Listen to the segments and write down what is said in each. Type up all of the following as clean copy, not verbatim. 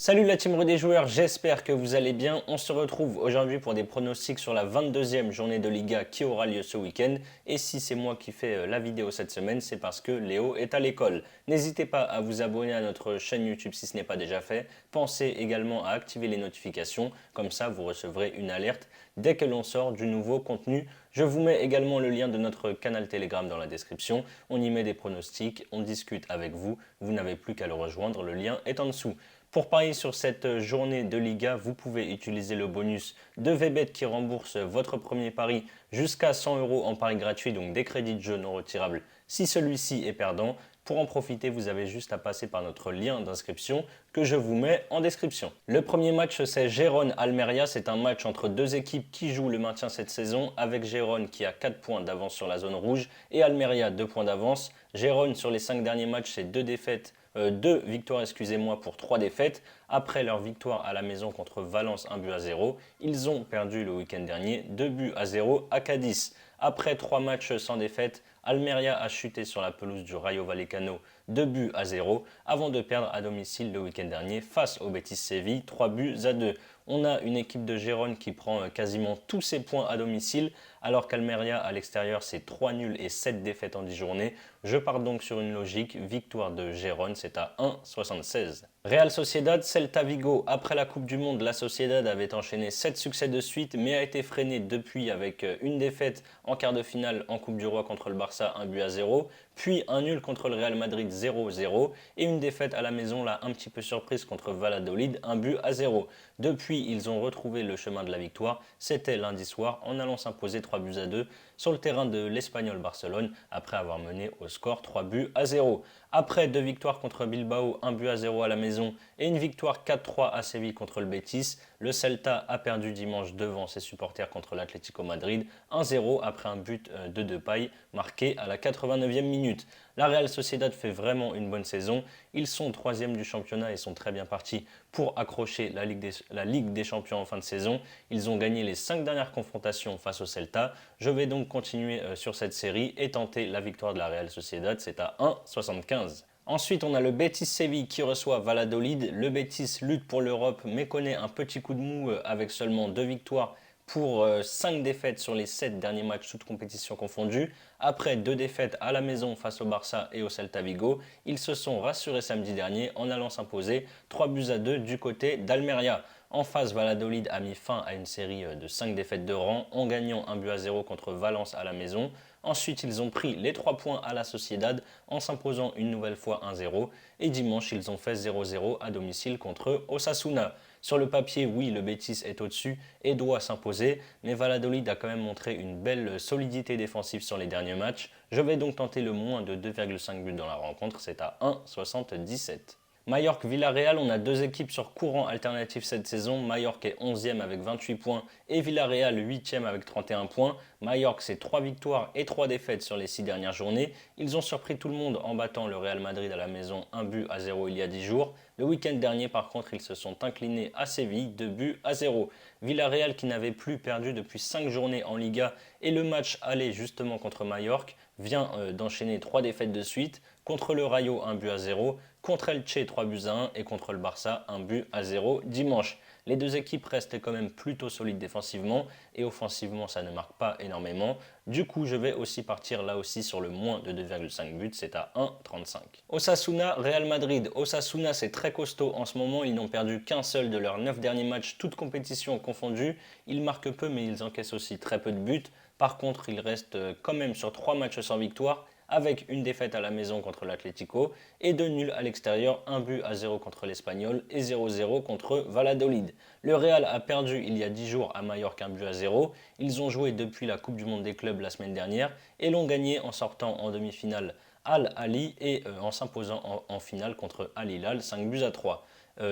Salut la team des joueurs, j'espère que vous allez bien. On se retrouve aujourd'hui pour des pronostics sur la 22e journée de Liga qui aura lieu ce week-end. Et si c'est moi qui fais la vidéo cette semaine, c'est parce que Léo est à l'école. N'hésitez pas à vous abonner à notre chaîne YouTube si ce n'est pas déjà fait. Pensez également à activer les notifications, comme ça vous recevrez une alerte dès que l'on sort du nouveau contenu. Je vous mets également le lien de notre canal Telegram dans la description. On y met des pronostics, on discute avec vous. Vous n'avez plus qu'à le rejoindre, le lien est en dessous. Pour parier sur cette journée de Liga, vous pouvez utiliser le bonus de VBet qui rembourse votre premier pari jusqu'à 100 € en pari gratuit, donc des crédits de jeu non retirables si celui-ci est perdant. Pour en profiter, vous avez juste à passer par notre lien d'inscription que je vous mets en description. Le premier match, c'est Gérone-Almeria. C'est un match entre deux équipes qui jouent le maintien cette saison, avec Gérone qui a 4 points d'avance sur la zone rouge et Almeria 2 points d'avance. Gérone, sur les 5 derniers matchs, c'est 2 victoires pour 3 défaites. Après leur victoire à la maison contre Valence 1-0, ils ont perdu le week-end dernier 2-0 à Cadiz. Après 3 matchs sans défaite, Almeria a chuté sur la pelouse du Rayo Vallecano 2-0 avant de perdre à domicile le week-end dernier face au Betis Séville 3-2. On a une équipe de Gérone qui prend quasiment tous ses points à domicile, alors qu'Almeria à l'extérieur c'est 3 nuls et 7 défaites en 10 journées. Je pars donc sur une logique, victoire de Gérone, c'est à 1,76. Real Sociedad, Celta Vigo. Après la Coupe du Monde, la Sociedad avait enchaîné 7 succès de suite, mais a été freinée depuis avec une défaite en quart de finale en Coupe du Roi contre le Barça 1-0, puis un nul contre le Real Madrid 0-0 et une défaite à la maison là un petit peu surprise contre Valladolid 1-0. Depuis, ils ont retrouvé le chemin de la victoire. C'était lundi soir en allant s'imposer 3-2 sur le terrain de l'Espagnol Barcelone après avoir mené au score 3-0. Après 2 victoires contre Bilbao, 1-0 à la maison et une victoire 4-3 à Séville contre le Betis, le Celta a perdu dimanche devant ses supporters contre l'Atlético Madrid 1-0 après un but de Depay marqué à la 89e minute. La Real Sociedad fait vraiment une bonne saison. Ils sont 3e du championnat et sont très bien partis pour accrocher la Ligue des Champions en fin de saison. Ils ont gagné les 5 dernières confrontations face au Celta. Je vais donc continuer sur cette série et tenter la victoire de la Real Sociedad. C'est à 1,75. Ensuite, on a le Betis Séville qui reçoit Valladolid. Le Betis lutte pour l'Europe mais connaît un petit coup de mou avec seulement 2 victoires pour 5 défaites sur les 7 derniers matchs toutes compétitions confondues. Après 2 défaites à la maison face au Barça et au Celta Vigo, ils se sont rassurés samedi dernier en allant s'imposer 3-2 du côté d'Almeria. En face, Valladolid a mis fin à une série de 5 défaites de rang en gagnant 1-0 contre Valence à la maison. Ensuite, ils ont pris les 3 points à la Sociedad en s'imposant une nouvelle fois 1-0. Et dimanche, ils ont fait 0-0 à domicile contre Osasuna. Sur le papier, oui, le Betis est au-dessus et doit s'imposer, mais Valladolid a quand même montré une belle solidité défensive sur les derniers matchs. Je vais donc tenter le moins de 2,5 buts dans la rencontre, c'est à 1,77. Majorque-Villarreal, on a 2 équipes sur courant alternatif cette saison. Majorque est 11e avec 28 points et Villarreal 8e avec 31 points. Majorque, c'est 3 victoires et 3 défaites sur les 6 dernières journées. Ils ont surpris tout le monde en battant le Real Madrid à la maison 1-0 il y a 10 jours. Le week-end dernier, par contre, ils se sont inclinés à Séville 2-0. Villarreal qui n'avait plus perdu depuis 5 journées en Liga et le match aller justement contre Majorque vient d'enchaîner 3 défaites de suite. Contre le Rayo 1-0, contre Elche 3-1 et contre le Barça 1-0 dimanche. Les 2 équipes restent quand même plutôt solides défensivement et offensivement ça ne marque pas énormément. Du coup je vais aussi partir là aussi sur le moins de 2,5 buts, c'est à 1,35. Osasuna, Real Madrid. Osasuna c'est très costaud en ce moment, ils n'ont perdu qu'un seul de leurs 9 derniers matchs, toutes compétitions confondues. Ils marquent peu mais ils encaissent aussi très peu de buts. Par contre ils restent quand même sur 3 matchs sans victoire, avec une défaite à la maison contre l'Atlético et 2 nuls à l'extérieur, 1-0 contre l'Espagnol et 0-0 contre Valladolid. Le Real a perdu il y a 10 jours à Majorque 1-0. Ils ont joué depuis la Coupe du Monde des clubs la semaine dernière et l'ont gagné en sortant en demi-finale Al Ahly et en s'imposant en finale contre Al Hilal 5-3.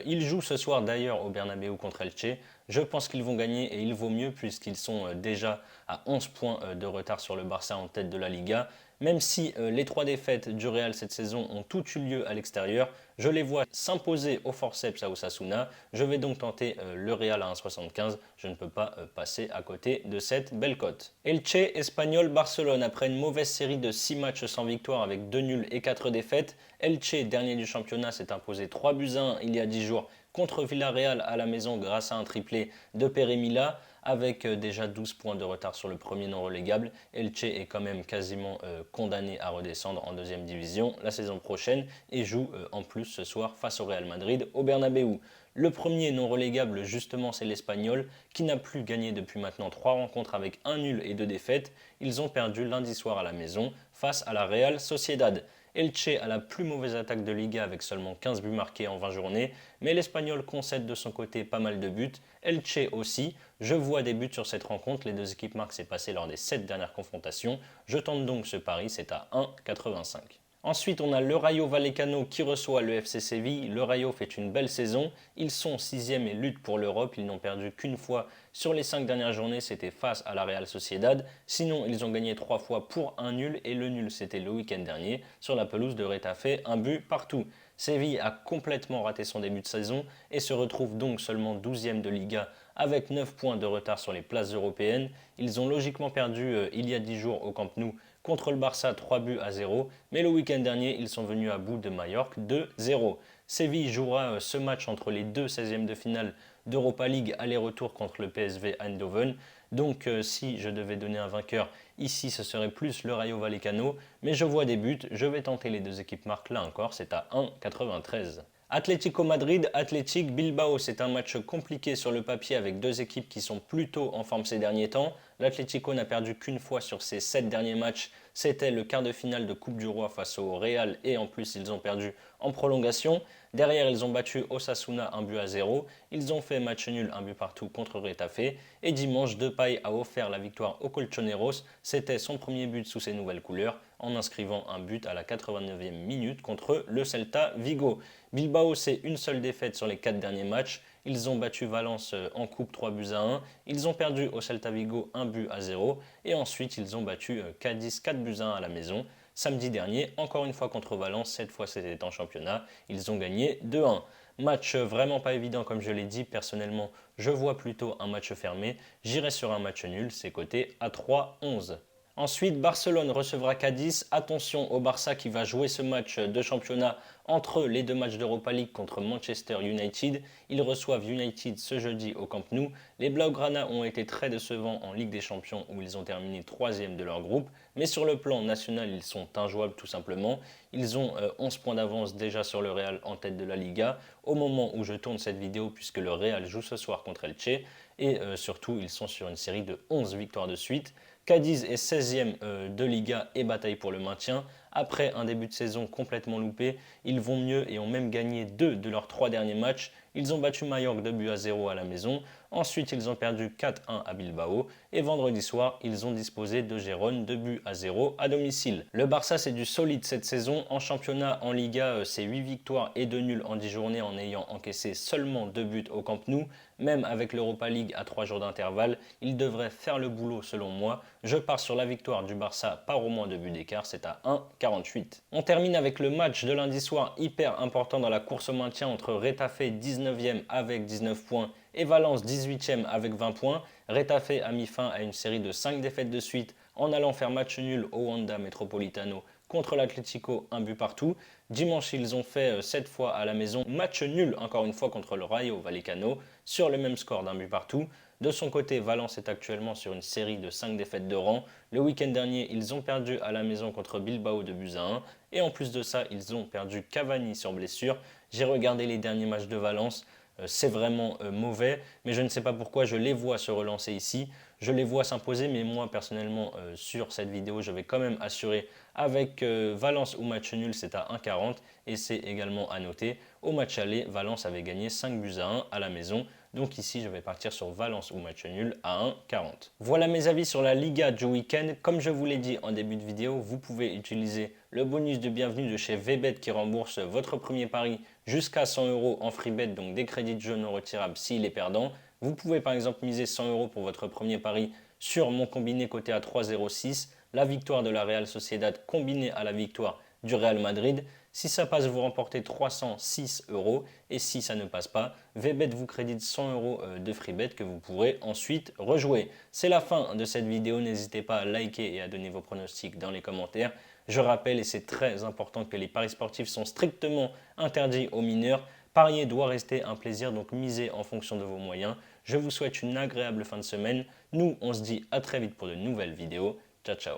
Ils jouent ce soir d'ailleurs au Bernabéu contre Elche. Je pense qu'ils vont gagner et il vaut mieux puisqu'ils sont déjà à 11 points de retard sur le Barça en tête de la Liga. Même si les 3 défaites du Real cette saison ont toutes eu lieu à l'extérieur, je les vois s'imposer au forceps à Osasuna. Je vais donc tenter le Real à 1,75. Je ne peux pas passer à côté de cette belle cote. Elche, Espagnol, Barcelone. Après une mauvaise série de 6 matchs sans victoire avec 2 nuls et 4 défaites, Elche, dernier du championnat, s'est imposé 3-1 il y a 10 jours contre Villarreal à la maison grâce à un triplé de Pere Mila. Avec déjà 12 points de retard sur le premier non relégable, Elche est quand même quasiment condamné à redescendre en deuxième division la saison prochaine et joue en plus ce soir face au Real Madrid au Bernabéu. Le premier non relégable justement c'est l'Espagnol qui n'a plus gagné depuis maintenant 3 rencontres avec un nul et 2 défaites. Ils ont perdu lundi soir à la maison face à la Real Sociedad. Elche a la plus mauvaise attaque de Liga avec seulement 15 buts marqués en 20 journées, mais l'Espagnol concède de son côté pas mal de buts, Elche aussi. Je vois des buts sur cette rencontre, les deux équipes marquent s'est passé lors des 7 dernières confrontations. Je tente donc ce pari, c'est à 1,85. Ensuite, on a le Rayo Vallecano qui reçoit le FC Séville. Le Rayo fait une belle saison. Ils sont 6e et luttent pour l'Europe. Ils n'ont perdu qu'une fois sur les 5 dernières journées, c'était face à la Real Sociedad. Sinon, ils ont gagné 3 fois pour un nul et le nul, c'était le week-end dernier sur la pelouse de Retafe, un but partout. Séville a complètement raté son début de saison et se retrouve donc seulement 12e de Liga avec 9 points de retard sur les places européennes. Ils ont logiquement perdu il y a 10 jours au Camp Nou contre le Barça 3 buts à 0, mais le week-end dernier, ils sont venus à bout de Majorque 2-0. Séville jouera ce match entre les deux 16e de finale d'Europa League aller-retour contre le PSV Eindhoven. Donc si je devais donner un vainqueur ici, ce serait plus le Rayo Vallecano, mais je vois des buts, je vais tenter les deux équipes marques là encore, c'est à 1,93. Atlético Madrid, Athletic Bilbao, c'est un match compliqué sur le papier avec deux équipes qui sont plutôt en forme ces derniers temps. L'Atlético n'a perdu qu'une fois sur ses 7 derniers matchs, c'était le quart de finale de Coupe du Roi face au Real et en plus ils ont perdu en prolongation. Derrière ils ont battu Osasuna 1 but à 0, ils ont fait match nul 1 but partout contre Retafe et dimanche Depay a offert la victoire aux Colchoneros, c'était son premier but sous ses nouvelles couleurs en inscrivant un but à la 89e minute contre le Celta Vigo. Bilbao, c'est une seule défaite sur les 4 derniers matchs. Ils ont battu Valence en coupe 3 buts à 1. Ils ont perdu au Celta Vigo 1 but à 0. Et ensuite, ils ont battu Cadiz 4 buts à 1 à la maison. Samedi dernier, encore une fois contre Valence, cette fois c'était en championnat. Ils ont gagné 2-1. Match vraiment pas évident comme je l'ai dit. Personnellement, je vois plutôt un match fermé. J'irai sur un match nul, c'est coté à 3-11. Ensuite, Barcelone recevra Cadiz. Attention au Barça qui va jouer ce match de championnat entre les deux matchs d'Europa League contre Manchester United. Ils reçoivent United ce jeudi au Camp Nou. Les Blaugrana ont été très décevants en Ligue des Champions où ils ont terminé 3e de leur groupe. Mais sur le plan national, ils sont injouables tout simplement. Ils ont 11 points d'avance déjà sur le Real en tête de la Liga au moment où je tourne cette vidéo puisque le Real joue ce soir contre Elche. Et surtout, ils sont sur une série de 11 victoires de suite. Cadiz est 16e de Liga et bataille pour le maintien. Après un début de saison complètement loupé, ils vont mieux et ont même gagné 2 de leurs 3 derniers matchs. Ils ont battu Majorque 2 buts à 0 à la maison. Ensuite, ils ont perdu 4-1 à Bilbao. Et vendredi soir, ils ont disposé de Gérone 2 buts à 0 à domicile. Le Barça, c'est du solide cette saison. En championnat, en Liga, c'est 8 victoires et 2 nuls en 10 journées en ayant encaissé seulement 2 buts au Camp Nou. Même avec l'Europa League à 3 jours d'intervalle, ils devraient faire le boulot selon moi. Je pars sur la victoire du Barça par au moins 2 buts d'écart, c'est à 1,48. On termine avec le match de lundi soir hyper important dans la course au maintien entre Retafe 19e avec 19 points et Valence 18e avec 20 points. Retafe a mis fin à une série de 5 défaites de suite en allant faire match nul au Wanda Metropolitano contre l'Atlético, un but partout. Dimanche, ils ont fait 7 fois à la maison match nul encore une fois contre le Rayo Vallecano sur le même score d'un but partout. De son côté, Valence est actuellement sur une série de 5 défaites de rang. Le week-end dernier, ils ont perdu à la maison contre Bilbao 2 buts à 1. Et en plus de ça, ils ont perdu Cavani sur blessure. J'ai regardé les derniers matchs de Valence. C'est vraiment mauvais, mais je ne sais pas pourquoi je les vois se relancer ici. Je les vois s'imposer, mais moi personnellement sur cette vidéo, je vais quand même assurer avec Valence ou match nul, c'est à 1,40 et c'est également à noter. Au match aller, Valence avait gagné 5 buts à 1 à la maison. Donc ici, je vais partir sur Valence ou match nul à 1,40. Voilà mes avis sur la Liga du week-end. Comme je vous l'ai dit en début de vidéo, vous pouvez utiliser le bonus de bienvenue de chez VBet qui rembourse votre premier pari jusqu'à 100 € en free bet, donc des crédits de jeu non retirables s'il est perdant. Vous pouvez par exemple miser 100 € pour votre premier pari sur mon combiné coté à 3,06, la victoire de la Real Sociedad combinée à la victoire du Real Madrid. Si ça passe, vous remportez 306 € et si ça ne passe pas, VBet vous crédite 100 € de free bet que vous pourrez ensuite rejouer. C'est la fin de cette vidéo, n'hésitez pas à liker et à donner vos pronostics dans les commentaires. Je rappelle, et c'est très important, que les paris sportifs sont strictement interdits aux mineurs. Parier doit rester un plaisir, donc misez en fonction de vos moyens. Je vous souhaite une agréable fin de semaine. Nous, on se dit à très vite pour de nouvelles vidéos. Ciao, ciao.